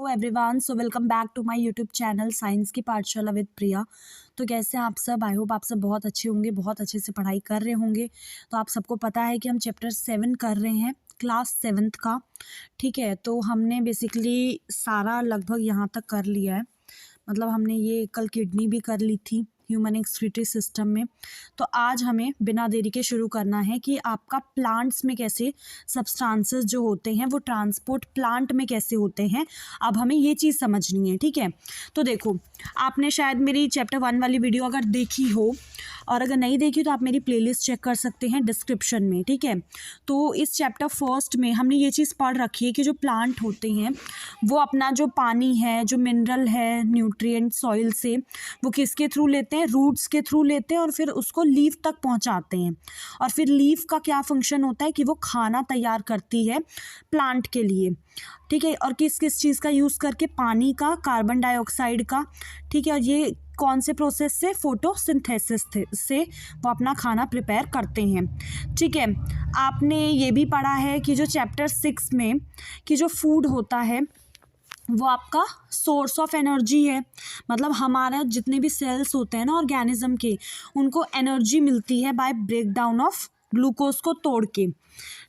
Everyone, so welcome back to my YouTube channel science की पाठशाला with प्रिया। तो कैसे हैं आप सब? आई होप आप सब बहुत अच्छे होंगे, बहुत अच्छे से पढ़ाई कर रहे होंगे। तो आप सबको पता है कि हम चैप्टर 7 कर रहे हैं, क्लास 7th का। ठीक है, तो हमने बेसिकली सारा लगभग यहाँ तक कर लिया है। मतलब हमने ये कल किडनी भी कर ली थी ह्यूमन एक्सक्रीटरी सिस्टम में। तो आज हमें बिना देरी के शुरू करना है कि आपका प्लांट्स में कैसे सब्सटेंसेस जो होते हैं वो ट्रांसपोर्ट प्लांट में कैसे होते हैं। अब हमें ये चीज़ समझनी है, ठीक है। तो देखो, आपने शायद मेरी चैप्टर 1 वाली वीडियो अगर देखी हो, और अगर नहीं देखी तो आप मेरी प्लेलिस्ट चेक कर सकते हैं डिस्क्रिप्शन में, ठीक है। तो इस चैप्टर फर्स्ट में हमने ये चीज़ पढ़ रखी है कि जो प्लांट होते हैं वो अपना जो पानी है, जो मिनरल है, न्यूट्रिएंट सॉइल से, वो किसके थ्रू लेते हैं? रूट्स के थ्रू लेते हैं और फिर उसको लीफ तक पहुंचाते हैं। और फिर लीफ का क्या फंक्शन होता है कि वो खाना तैयार करती है प्लांट के लिए, ठीक है। और किस किस चीज़ का यूज़ करके? पानी का, कार्बन डाइऑक्साइड का, ठीक है। और ये कौन से प्रोसेस से? फोटोसिंथेसिस से वो अपना खाना प्रिपेयर करते हैं, ठीक है। आपने ये भी पढ़ा है कि जो चैप्टर 6 में कि जो फूड होता है वो आपका सोर्स ऑफ एनर्जी है। मतलब हमारा जितने भी सेल्स होते हैं ना ऑर्गेनिज्म के, उनको एनर्जी मिलती है by break down of glucose को तोड़ के,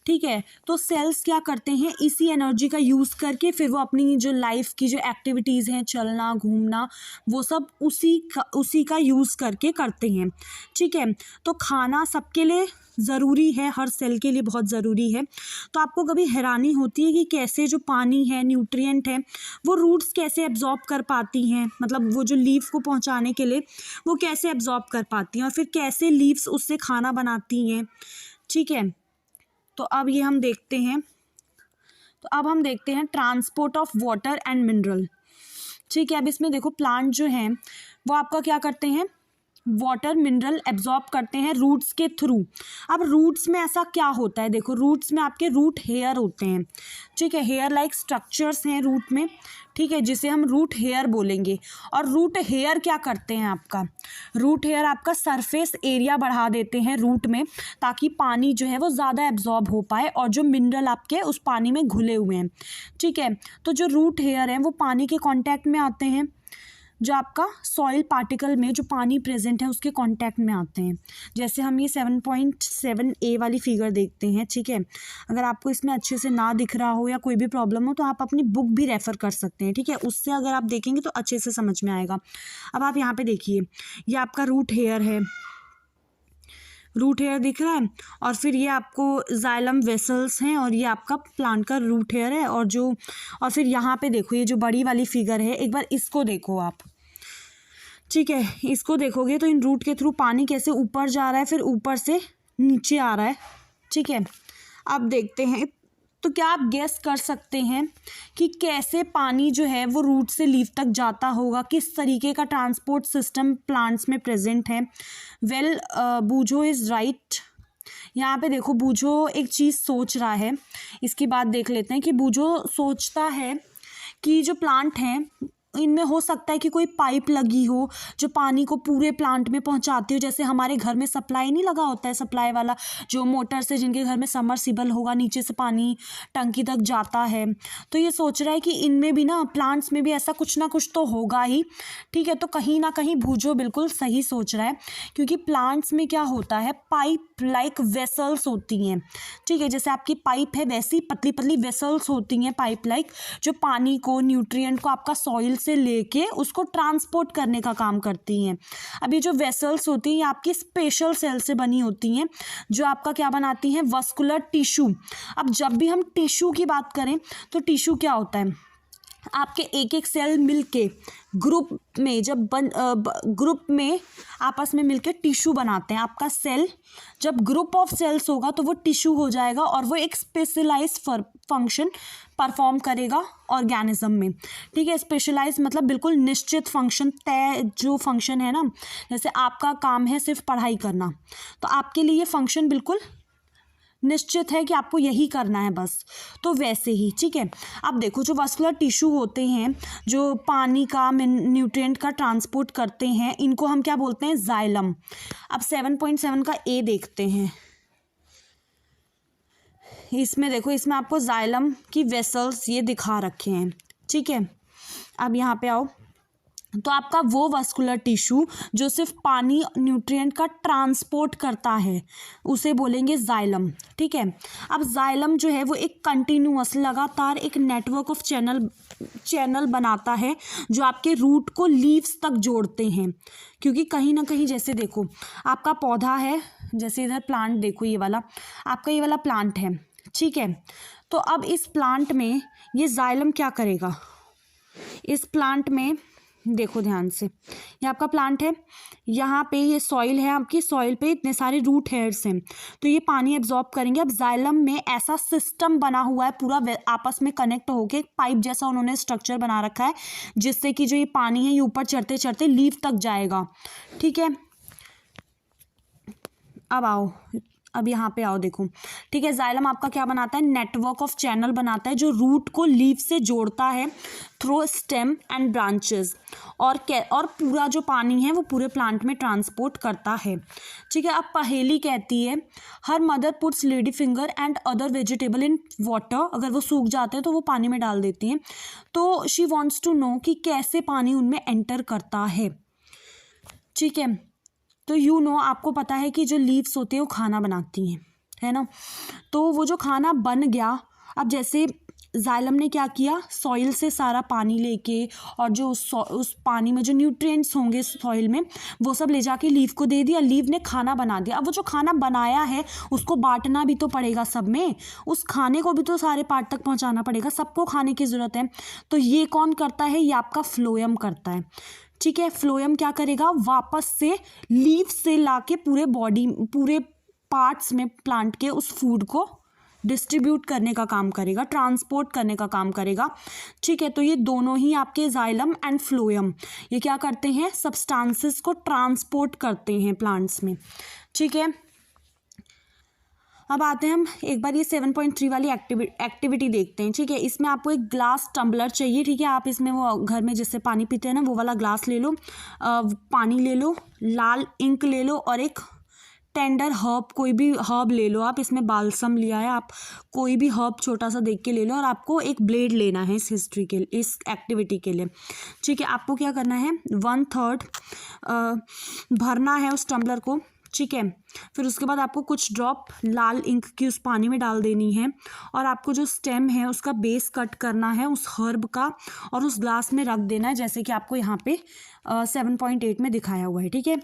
ठीक है। तो सेल्स क्या करते हैं? इसी एनर्जी का यूज़ करके फिर वो अपनी जो लाइफ की जो एक्टिविटीज़ हैं, चलना घूमना, वो सब उसी का यूज़ करके करते हैं, ठीक है। तो खाना सबके लिए ज़रूरी है, हर सेल के लिए बहुत ज़रूरी है। तो आपको कभी हैरानी होती है कि कैसे जो पानी है, न्यूट्रिएंट है, वो रूट्स कैसे एब्जॉर्ब कर पाती हैं? मतलब वो जो लीफ को पहुंचाने के लिए वो कैसे एब्जॉर्ब कर पाती हैं और फिर कैसे लीव्स उससे खाना बनाती हैं, ठीक है। तो अब ये हम देखते हैं। तो अब हम देखते हैं transport of water and mineral, ठीक है। अब इसमें देखो, प्लांट जो हैं वो आपका क्या करते हैं? वाटर मिनरल एब्जॉर्ब करते हैं रूट्स के थ्रू। अब रूट्स में ऐसा क्या होता है? देखो, रूट्स में आपके रूट हेयर होते हैं, ठीक है। हेयर लाइक स्ट्रक्चर्स हैं रूट में, ठीक है, जिसे हम रूट हेयर बोलेंगे। और रूट हेयर क्या करते हैं? आपका रूट हेयर आपका सरफेस एरिया बढ़ा देते हैं रूट में, ताकि पानी जो है वो ज़्यादा एब्जॉर्ब हो पाए और जो मिनरल आपके उस पानी में घुले हुए हैं, ठीक है। तो जो रूट हेयर हैं वो पानी के कांटेक्ट में आते हैं, जो आपका सॉइल पार्टिकल में जो पानी प्रेजेंट है उसके कांटेक्ट में आते हैं। जैसे हम ये 7.7a वाली फिगर देखते हैं, ठीक है। अगर आपको इसमें अच्छे से ना दिख रहा हो या कोई भी प्रॉब्लम हो तो आप अपनी बुक भी रेफ़र कर सकते हैं, ठीक है। उससे अगर आप देखेंगे तो अच्छे से समझ में आएगा। अब आप यहाँ पे देखिए, ये आपका रूट हेयर है, रूट हेयर दिख रहा है। और फिर ये आपको जाइलम वेसल्स हैं और ये आपका प्लांट का रूट हेयर है। और फिर यहाँ पे देखो, ये जो बड़ी वाली फिगर है, एक बार इसको देखो आप, ठीक है। इसको देखोगे तो इन रूट के थ्रू पानी कैसे ऊपर जा रहा है, फिर ऊपर से नीचे आ रहा है, ठीक है। अब देखते हैं, तो क्या आप गेस कर सकते हैं कि कैसे पानी जो है वो रूट से लीफ तक जाता होगा? किस तरीके का ट्रांसपोर्ट सिस्टम प्लांट्स में प्रेजेंट है? Well, Boojho is right. यहाँ पे देखो, बूझो एक चीज़ सोच रहा है। इसकी बात देख लेते हैं कि बूझो सोचता है कि जो प्लांट हैं इनमें हो सकता है कि कोई पाइप लगी हो जो पानी को पूरे प्लांट में पहुंचाती हो। जैसे हमारे घर में सप्लाई नहीं लगा होता है, सप्लाई वाला जो मोटर से, जिनके घर में समरसिबल होगा, नीचे से पानी टंकी तक जाता है। तो ये सोच रहा है कि इनमें भी ना, प्लांट्स में भी ऐसा कुछ ना कुछ तो होगा ही, ठीक है। तो कहीं ना कहीं भूजो बिल्कुल सही सोच रहा है, क्योंकि प्लांट्स में क्या होता है, पाइप लाइक वेसल्स होती हैं, ठीक है। जैसे आपकी पाइप है वैसी पतली पतली वेसल्स होती हैं पाइप लाइक, जो पानी को, न्यूट्रिएंट को आपका सॉइल से लेके उसको ट्रांसपोर्ट करने का काम करती हैं। अब ये जो वेसल्स होती हैं ये आपकी स्पेशल सेल से बनी होती हैं, जो आपका क्या बनाती हैं? Vascular tissue. अब जब भी हम टिश्यू की बात करें तो टिश्यू क्या होता है? आपके एक एक सेल मिलके ग्रुप में ग्रुप में आपस में मिलके टिश्यू बनाते हैं। आपका सेल जब ग्रुप ऑफ सेल्स होगा तो वो टिश्यू हो जाएगा और वो एक स्पेशलाइज फंक्शन परफॉर्म करेगा ऑर्गेनिज्म में, ठीक है। स्पेशलाइज मतलब बिल्कुल निश्चित फंक्शन, तय जो फंक्शन है ना। जैसे आपका काम है सिर्फ पढ़ाई करना, तो आपके लिए ये फंक्शन बिल्कुल निश्चित है कि आपको यही करना है बस। तो वैसे ही, ठीक है। अब देखो, जो वस्कुलर टिश्यू होते हैं जो पानी का, न्यूट्रिएंट का ट्रांसपोर्ट करते हैं, इनको हम क्या बोलते हैं? जाइलम। अब 7.7 का ए देखते हैं। इसमें देखो, इसमें आपको जाइलम की वेसल्स ये दिखा रखे हैं, ठीक है। अब यहाँ पे आओ, तो आपका वो वस्कुलर टिश्यू जो सिर्फ पानी न्यूट्रिएंट का ट्रांसपोर्ट करता है उसे बोलेंगे जाइलम। ठीक है, अब जाइलम जो है वो एक कंटिन्यूअस लगातार एक नेटवर्क ऑफ चैनल बनाता है जो आपके रूट को लीव्स तक जोड़ते हैं। क्योंकि कहीं ना कहीं, जैसे देखो आपका पौधा है, जैसे इधर प्लांट देखो, ये वाला आपका ये वाला प्लांट है, ठीक है। तो अब इस प्लांट में ये जाइलम क्या करेगा, इस प्लांट में देखो ध्यान से, ये आपका प्लांट है, यहाँ पे ये सॉइल है, आपकी सॉइल पे इतने सारे रूट हेयर्स हैं, तो ये पानी एब्जॉर्ब करेंगे। अब जाइलम में ऐसा सिस्टम बना हुआ है, पूरा आपस में कनेक्ट होके एक पाइप जैसा उन्होंने स्ट्रक्चर बना रखा है, जिससे कि जो ये पानी है ये ऊपर चढ़ते चढ़ते लीफ तक जाएगा। ठीक है, अब आओ, अब यहाँ पे आओ, देखो, ठीक है। जाइलम आपका क्या बनाता है, नेटवर्क ऑफ चैनल बनाता है जो रूट को लीफ से जोड़ता है थ्रू स्टेम एंड ब्रांचेस, और पूरा जो पानी है वो पूरे प्लांट में ट्रांसपोर्ट करता है। ठीक है, अब पहेली कहती है, her mother puts lady finger and other vegetable in water, अगर वो सूख जाते हैं तो वो पानी में डाल देती हैं। तो शी वॉन्ट्स टू नो कि कैसे पानी उनमें एंटर करता है। ठीक है, तो आपको पता है कि जो लीव्स होते हैं वो खाना बनाती हैं, है ना। तो वो जो खाना बन गया, अब जैसे जाइलम ने क्या किया, सॉइल से सारा पानी लेके और जो उस पानी में जो न्यूट्रिएंट्स होंगे सॉइल में वो सब ले जाके लीव को दे दिया, लीव ने खाना बना दिया। अब वो जो खाना बनाया है उसको बांटना भी तो पड़ेगा सब में, उस खाने को भी तो सारे पार्ट तक पहुंचाना पड़ेगा, सबको खाने की ज़रूरत है। तो ये कौन करता है, ये आपका फ्लोएम करता है। ठीक है, फ्लोएम क्या करेगा, वापस से लीव से लाके पूरे पार्ट्स में प्लांट के उस फूड को डिस्ट्रीब्यूट करने का काम करेगा, ट्रांसपोर्ट करने का काम करेगा। ठीक है, तो ये दोनों ही आपके जाइलम एंड फ्लोएम ये क्या करते हैं, सब्सटेंसेस को ट्रांसपोर्ट करते हैं प्लांट्स में। ठीक है, अब आते हैं हम एक बार ये 7.3 वाली एक्टिविटी देखते हैं। ठीक है, इसमें आपको एक ग्लास टम्बलर चाहिए। ठीक है, आप इसमें वो घर में जिससे पानी पीते हैं ना वो वाला ग्लास ले लो, पानी ले लो, लाल इंक ले लो और एक टेंडर हर्ब, कोई भी हर्ब ले लो आप, इसमें बालसम लिया है, आप कोई भी हर्ब छोटा सा देख के ले लो, और आपको एक ब्लेड लेना है इस एक्टिविटी के लिए। ठीक है, आपको क्या करना है, 1/3 भरना है उस टम्बलर को। ठीक है, फिर उसके बाद आपको कुछ ड्रॉप लाल इंक की उस पानी में डाल देनी है, और आपको जो स्टेम है उसका बेस कट करना है उस हर्ब का और उस ग्लास में रख देना है, जैसे कि आपको यहाँ पे 7.8 में दिखाया हुआ है। ठीक है,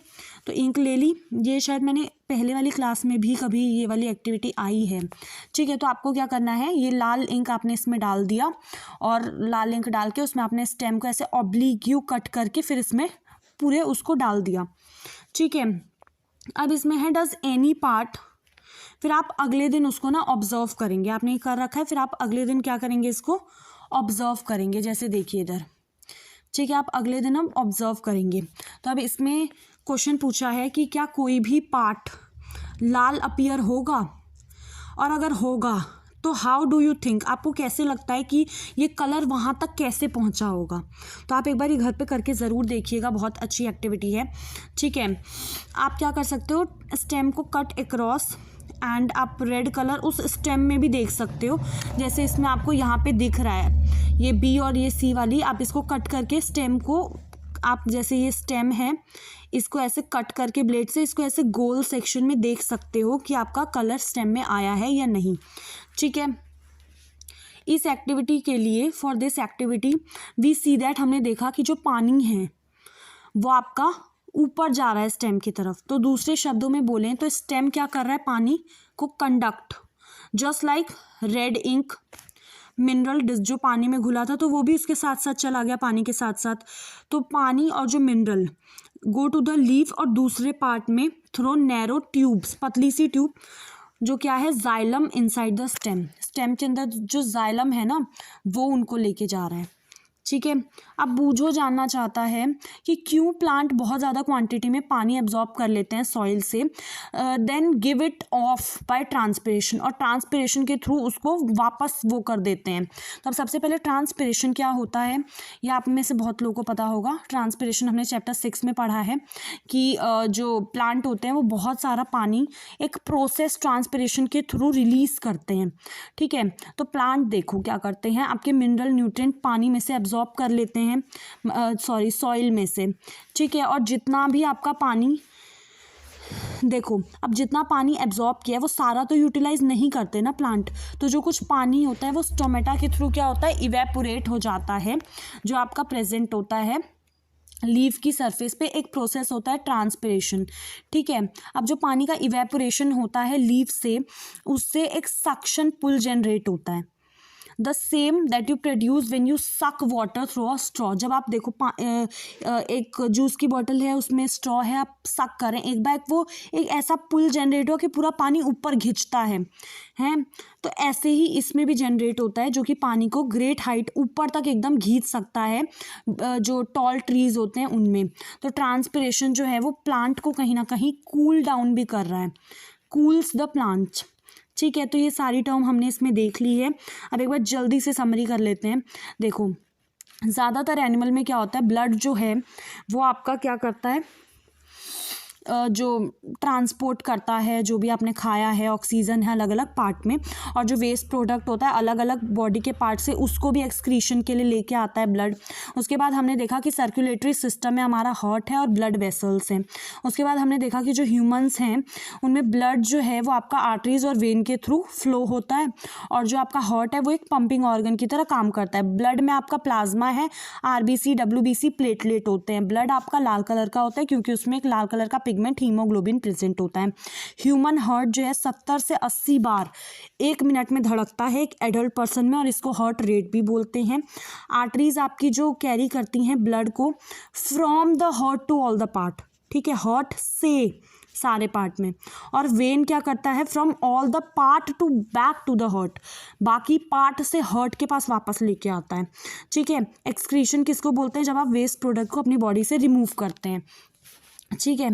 तो इंक ले ली, ये शायद मैंने पहले वाली क्लास में भी कभी ये वाली एक्टिविटी आई है। ठीक है, तो आपको क्या करना है, ये लाल इंक आपने इसमें डाल दिया और लाल इंक डाल के उसमें आपने स्टेम को ऐसे ऑब्लिक्यू कट करके फिर इसमें पूरे उसको डाल दिया। ठीक है, अब इसमें है डज एनी पार्ट, फिर आप अगले दिन उसको ना ऑब्जर्व करेंगे, आपने ये कर रखा है, फिर आप अगले दिन क्या करेंगे, इसको ऑब्जर्व करेंगे, जैसे देखिए इधर। ठीक है, आप अगले दिन हम ऑब्जर्व करेंगे। तो अब इसमें क्वेश्चन पूछा है कि क्या कोई भी पार्ट लाल अपीयर होगा, और अगर होगा तो हाउ डू यू थिंक, आपको कैसे लगता है कि ये कलर वहाँ तक कैसे पहुँचा होगा। तो आप एक बार ये घर पे करके ज़रूर देखिएगा, बहुत अच्छी एक्टिविटी है। ठीक है, आप क्या कर सकते हो, स्टेम को कट अक्रॉस एंड आप रेड कलर उस स्टेम में भी देख सकते हो, जैसे इसमें आपको यहाँ पे दिख रहा है ये बी और ये सी वाली, आप इसको कट करके स्टेम को, आप जैसे ये स्टेम है इसको ऐसे कट करके ब्लेड से इसको ऐसे गोल सेक्शन में देख सकते हो कि आपका कलर स्टेम में आया है या नहीं। ठीक है, इस एक्टिविटी के लिए, for this activity we see that, हमने देखा कि जो पानी है वो आपका ऊपर जा रहा है स्टेम की तरफ। तो दूसरे शब्दों में बोलें तो स्टेम क्या कर रहा है, पानी को conduct, just like red ink mineral जो पानी में घुला था तो वो भी इसके साथ साथ चला गया पानी के साथ साथ। तो पानी और जो mineral go to the leaf और दूसरे पार्ट में थ्रो नैरो ट्यूब्स, पतली सी ट्यूब जो क्या है, xylem inside the stem, stem के अंदर जो जाइलम है ना वो उनको लेके जा रहा है। ठीक है, अब बूझो जानना चाहता है कि क्यों प्लांट बहुत ज़्यादा क्वांटिटी में पानी एब्जॉर्ब कर लेते हैं सॉइल से, then give it off by transpiration, और ट्रांसपिरेशन के थ्रू उसको वापस वो कर देते हैं। तो अब सबसे पहले ट्रांसपिरेशन क्या होता है, ये आप में से बहुत लोगों को पता होगा। ट्रांसपिरेशन हमने चैप्टर 6 में पढ़ा है कि जो प्लांट होते हैं वो बहुत सारा पानी एक प्रोसेस ट्रांसपिरेशन के थ्रू रिलीज़ करते हैं। ठीक है, तो प्लांट देखो क्या करते हैं, आपके मिनरल न्यूट्रिएंट पानी में से एब्जॉर्ब एब्जॉर्ब कर लेते हैं सॉइल में से, ठीक है। और जितना भी आपका पानी, देखो अब जितना पानी एब्जॉर्ब किया है वो सारा तो यूटिलाइज नहीं करते ना प्लांट, तो जो कुछ पानी होता है वो स्टोमेटा के थ्रू क्या होता है, इवेपोरेट हो जाता है, जो आपका प्रेजेंट होता है लीफ की सरफेस पे। एक प्रोसेस होता है ट्रांसपिरेशन, ठीक है। अब जो पानी का इवेपोरेशन होता है लीफ से, उससे एक सक्शन पुल जनरेट होता है, the same that you produce when you सक वाटर थ्रू अ स्ट्रॉ। जब आप देखो एक जूस की बॉटल है, उसमें स्ट्रॉ है, आप सक करें एक बार, वो एक ऐसा पुल जनरेट हो कि पूरा पानी ऊपर खिंचता है। तो ऐसे ही इसमें भी जनरेट होता है, जो कि पानी को ग्रेट हाइट ऊपर तक एकदम खींच सकता है, जो टॉल ट्रीज होते हैं उनमें। तो ट्रांसपिरेशन जो है वो प्लांट को कहीं ना कहीं कूल डाउन भी कर रहा है, कूल्स द प्लांट, ठीक है। तो ये सारी टर्म हमने इसमें देख ली है। अब एक बार जल्दी से समरी कर लेते हैं। देखो ज़्यादातर एनिमल में क्या होता है, ब्लड जो है वो आपका क्या करता है, जो ट्रांसपोर्ट करता है जो भी आपने खाया है, ऑक्सीजन है अलग अलग पार्ट में, और जो वेस्ट प्रोडक्ट होता है अलग अलग बॉडी के पार्ट से, उसको भी एक्सक्रीशन के लिए लेके आता है ब्लड। उसके बाद हमने देखा कि सर्कुलेटरी सिस्टम में हमारा हार्ट है और ब्लड वेसल्स हैं। उसके बाद हमने देखा कि जो ह्यूमंस हैं उनमें ब्लड जो है वो आपका आर्टरीज और वेन के थ्रू फ्लो होता है, और जो आपका हार्ट है वो एक पंपिंग ऑर्गन की तरह काम करता है। ब्लड में आपका प्लाज्मा है, RBC WBC प्लेटलेट होते हैं। ब्लड आपका लाल कलर का होता है क्योंकि उसमें एक लाल कलर का पिगमेंट हीमोग्लोबिन प्रेजेंट होता है। ह्यूमन हार्ट जो है 70 से 80 बार 1 मिनट में धड़कता है एक एडल्ट पर्सन में, और इसको हार्ट रेट भी बोलते हैं। आर्टरीज आपकी जो कैरी करती हैं ब्लड को from the heart to all the part, ठीक है, हार्ट से सारे पार्ट में। और वेन क्या करता है, from all the part to back to the heart, बाकी पार्ट से हार्ट के पास वापस लेके आता है, ठीक है। एक्सक्रीशन किसको बोलते हैं, जब आप वेस्ट प्रोडक्ट को अपनी बॉडी से रिमूव करते हैं, ठीक है।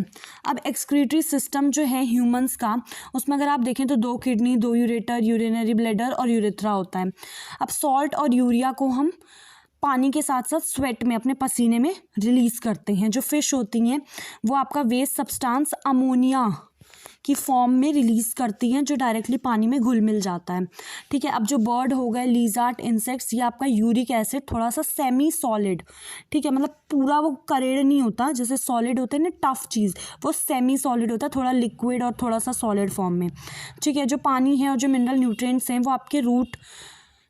अब एक्सक्रीटरी सिस्टम जो है ह्यूमंस का, उसमें अगर आप देखें तो 2 किडनी, 2 यूरेटर, यूरिनरी ब्लैडर और यूरेथ्रा होता है। अब सॉल्ट और यूरिया को हम पानी के साथ साथ स्वेट में, अपने पसीने में रिलीज करते हैं। जो फिश होती हैं वो आपका वेस्ट सब्सटेंस अमोनिया की फॉर्म में रिलीज़ करती हैं, जो डायरेक्टली पानी में घुल मिल जाता है, ठीक है। अब जो बर्ड हो गए, लीजार्ड, इंसेक्ट्स, ये आपका यूरिक एसिड थोड़ा सा सेमी सॉलिड, ठीक है, मतलब पूरा वो करेड़ नहीं होता, जैसे सॉलिड होते हैं ना टफ चीज़, वो सेमी सॉलिड होता है, थोड़ा लिक्विड और थोड़ा सा सॉलिड फॉर्म में, ठीक है। जो पानी है और जो मिनरल न्यूट्रिएंट्स हैं वो आपके रूट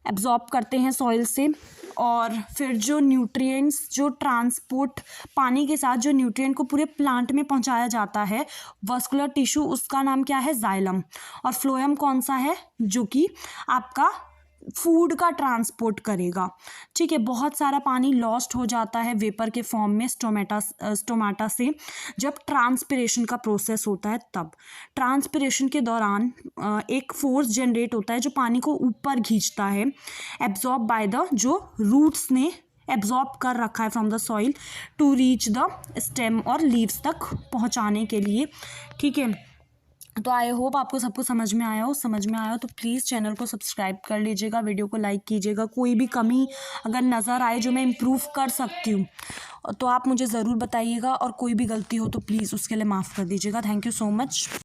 एब्जॉर्ब करते हैं सॉइल से, और फिर जो न्यूट्रिएंट्स, जो ट्रांसपोर्ट पानी के साथ जो न्यूट्रिएंट को पूरे प्लांट में पहुंचाया जाता है, वस्कुलर टिश्यू, उसका नाम क्या है, जाइलम। और फ्लोएम कौन सा है, जो कि आपका फूड का ट्रांसपोर्ट करेगा, ठीक है। बहुत सारा पानी लॉस्ट हो जाता है वेपर के फॉर्म में स्टोमाटा से, जब ट्रांसपिरेशन का प्रोसेस होता है तब। ट्रांसपिरेशन के दौरान एक फोर्स जनरेट होता है जो पानी को ऊपर खींचता है, एब्जॉर्ब बाय द, जो रूट्स ने एब्जॉर्ब कर रखा है from the soil, to reach the stem और लीव्स तक पहुंचाने के लिए, ठीक है। तो आई होप आपको सब कुछ समझ में आया हो तो प्लीज़ चैनल को सब्सक्राइब कर लीजिएगा, वीडियो को लाइक कीजिएगा। कोई भी कमी अगर नज़र आए जो मैं इम्प्रूव कर सकती हूँ तो आप मुझे ज़रूर बताइएगा, और कोई भी गलती हो तो प्लीज़ उसके लिए माफ़ कर दीजिएगा। Thank you so much.